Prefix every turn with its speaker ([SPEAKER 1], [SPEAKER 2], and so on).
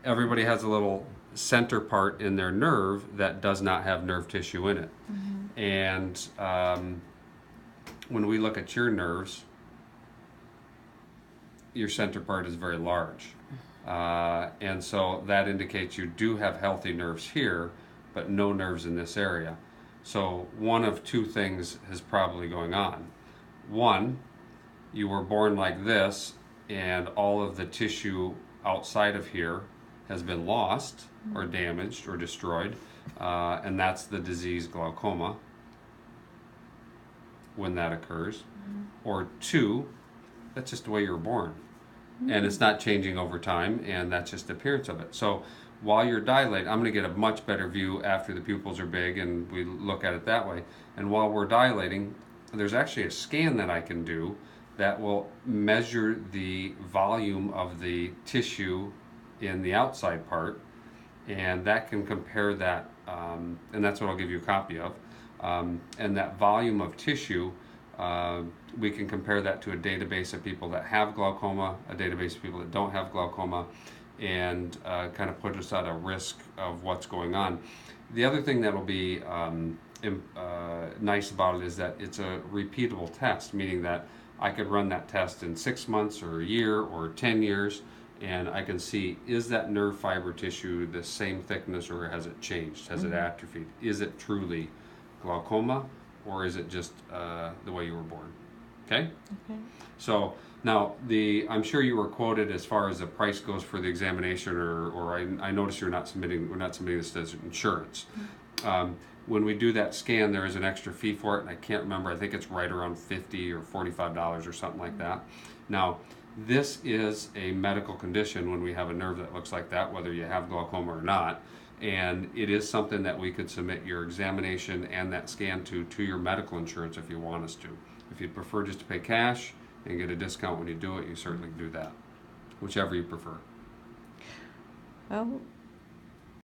[SPEAKER 1] everybody has a little center part in their nerve that does not have nerve tissue in it. And when we look at your nerves, your center part is very large. And so that indicates you do have healthy nerves here, but no nerves in this area. So one of two things is probably going on. One, you were born like this, and all of the tissue outside of here has been lost or damaged or destroyed, and that's the disease glaucoma when that occurs. Or two, that's just the way you were born, and it's not changing over time, and that's just the appearance of it. So while you're dilating, I'm going to get a much better view after the pupils are big and we look at it that way. And while we're dilating, there's actually a scan that I can do that will measure the volume of the tissue in the outside part, and that can compare that, and that's what I'll give you a copy of. And that volume of tissue, we can compare that to a database of people that have glaucoma, a database of people that don't have glaucoma, and kind of put us at a risk of what's going on. The other thing that'll be nice about it is that it's a repeatable test, meaning that I could run that test in 6 months or a year or 10 years, and I can see, is that nerve fiber tissue the same thickness or has it changed? Has it atrophied? Is it truly glaucoma, or is it just the way you were born? Okay?
[SPEAKER 2] Okay.
[SPEAKER 1] So now I'm sure you were quoted as far as the price goes for the examination, or I noticed we're not submitting this as insurance. When we do that scan, there is an extra fee for it, and I can't remember. I think it's right around $50 or $45 or something like that. Now, this is a medical condition when we have a nerve that looks like that, whether you have glaucoma or not. And it is something that we could submit your examination and that scan to your medical insurance if you want us to. If you'd prefer just to pay cash and get a discount when you do it, you certainly can do that, whichever you prefer.
[SPEAKER 2] Well,